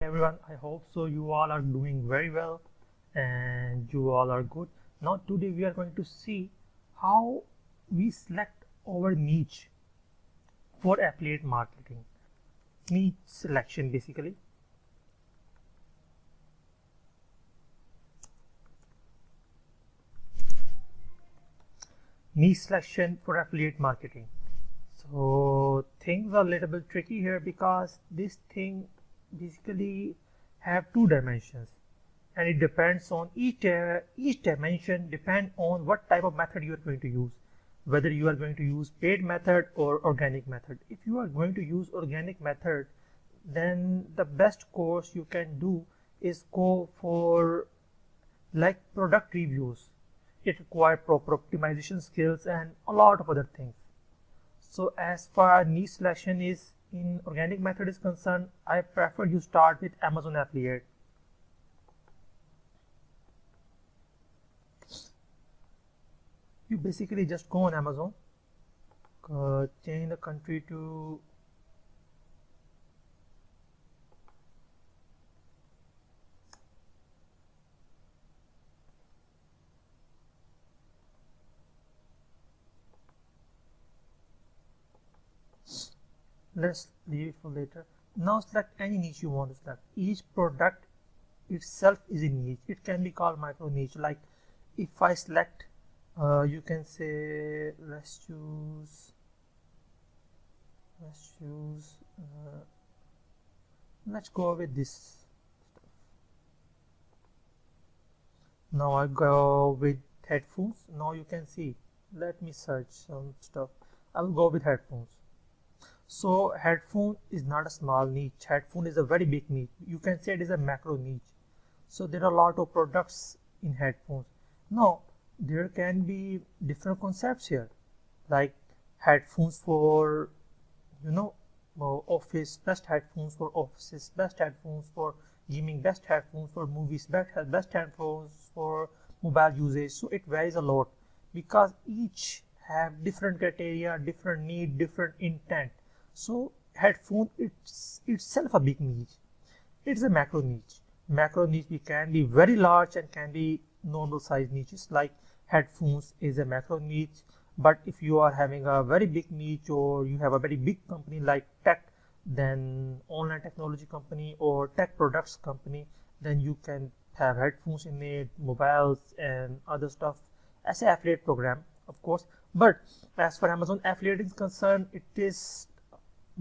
Everyone, I hope so you all are doing very well and you all are good. Now today we are going to see how we select our niche for affiliate marketing. Niche selection basically. Niche selection for affiliate marketing. So things are a little bit tricky here because this thing basically have two dimensions, and it depends on each dimension depend on what type of method you are going to use, whether you are going to use paid method or organic method. If you are going to use organic method, then the best course you can do is go for like product reviews. It requires proper optimization skills and a lot of other things. So as far niche selection is in organic method is concerned, I prefer you start with Amazon affiliate. You basically just go on Amazon, change the country to let's leave it for later. Now select any niche you want to select. Each product itself is a niche. It can be called micro niche. Like if I select, you can say let's choose let's go with this. Now I go with headphones. Now you can see, let me search some stuff. I will go with headphones. So headphone is not a small niche. Headphone is a very big niche. You can say it is a macro niche. So there are a lot of products in headphones. Now there can be different concepts here, like headphones for office, best headphones for offices, best headphones for gaming, best headphones for movies, best headphones for mobile usage. So it varies a lot because each have different criteria, different need, different intent. So headphone it's itself a big niche. It's a macro niche. Macro niche can be very large and can be normal size niches. Like headphones is a macro niche, but if you are having a very big niche or you have a very big company like tech, then online technology company or tech products company, then you can have headphones in it, mobiles and other stuff as an affiliate program, of course. But as for Amazon affiliate is concerned, it is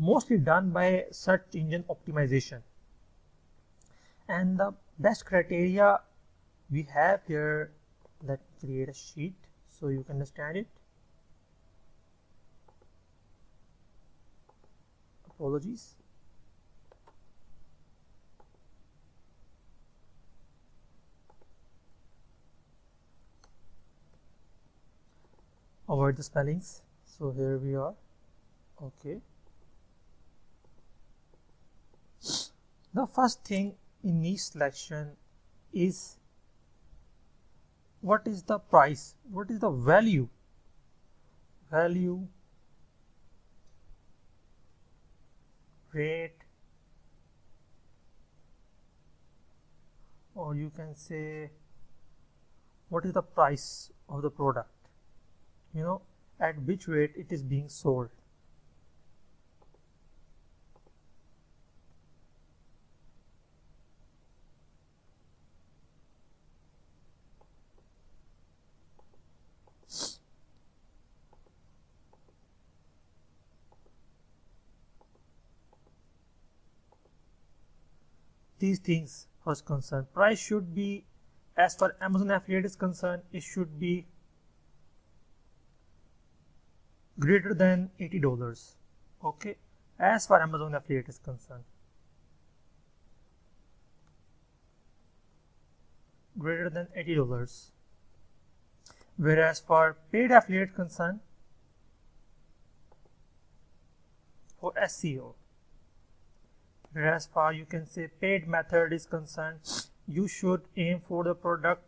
mostly done by search engine optimization. And the best criteria we have here, let's create a sheet so you can understand it. Apologies. Avoid the spellings. So here we are. Okay. The first thing in niche selection is what is the price, what is the value, rate, or you can say what is the price of the product, at which rate it is being sold. These things first concerned. Price should be, as far Amazon affiliate is concerned, it should be greater than $80. Okay, as far Amazon affiliate is concerned, greater than $80. Whereas for paid affiliate concerned, for SEO, whereas far you can say paid method is concerned, you should aim for the product.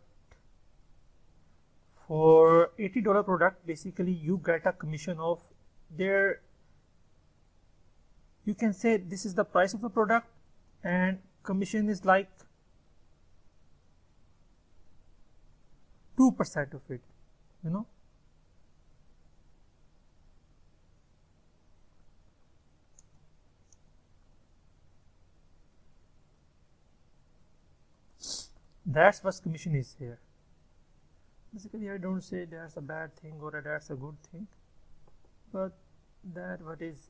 For $80 product, basically you get a commission of their, you can say this is the price of the product and commission is like 2% of it, you know. That's what commission is here. Basically, I don't say that's a bad thing or that's a good thing, but that what is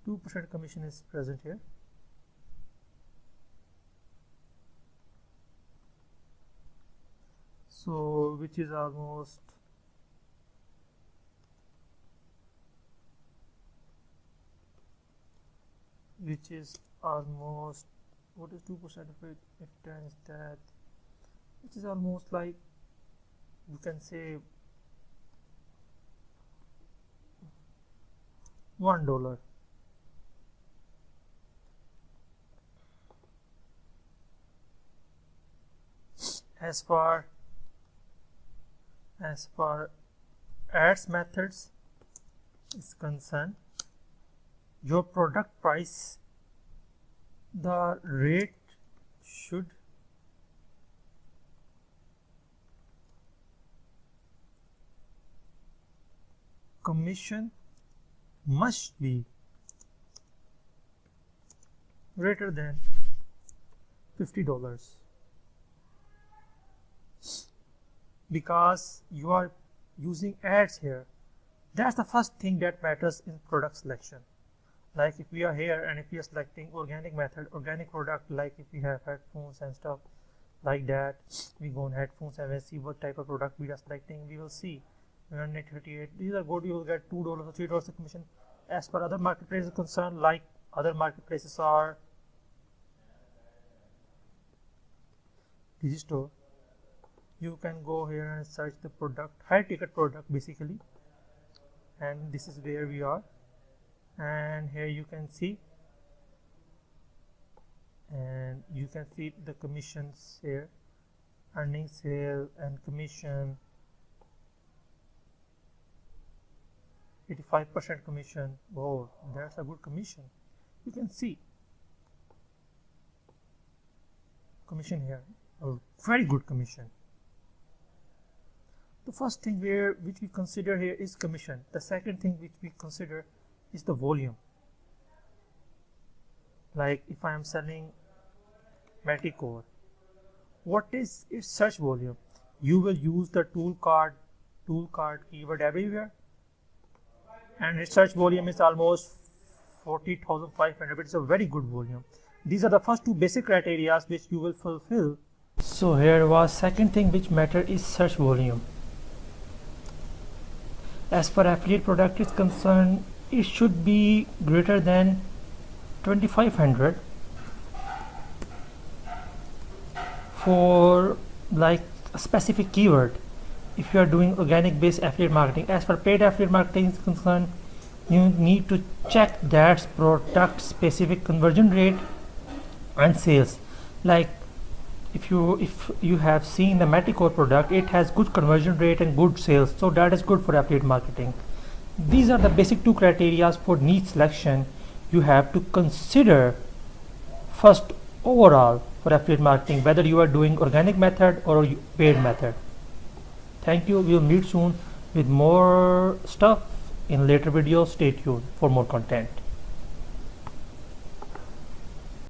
%2 commission is present here. So which is almost what is 2% of it if times that, which is almost like you can say $1. As far ads methods is concerned, your product price, the rate should commission must be greater than $50, because you are using ads here. That's the first thing that matters in product selection. Like if we are here and if we are selecting organic method, organic product, like if we have headphones and stuff like that, we go on headphones and we see what type of product we are selecting. We will see 138. These are good. You will get $2 or $3 of commission. As per other marketplaces concerned, like other marketplaces are Digistore, you can go here and search the product, high ticket product basically, and this is where we are. And here you can see, the commissions here, earning, sale and commission, 85% commission. Oh, that's a good commission. You can see commission here, a very good commission. The first thing which we consider here is commission. The second thing which we consider is the volume. Like if I am selling Meticore, what is its search volume? You will use the tool card keyword everywhere, and its search volume is almost 40,500. It's a very good volume. These are the first two basic criteria which you will fulfill. So here was second thing which matter is search volume. As per affiliate product is concerned, it should be greater than 2500 for like a specific keyword. If you are doing organic based affiliate marketing, as for paid affiliate marketing is concerned, you need to check that product specific conversion rate and sales. Like if you have seen the Meticore product, it has good conversion rate and good sales, so that is good for affiliate marketing. These are the basic two criteria for niche selection you have to consider first overall for affiliate marketing, whether you are doing organic method or paid method. Thank you. We will meet soon with more stuff in later videos. Stay tuned for more content.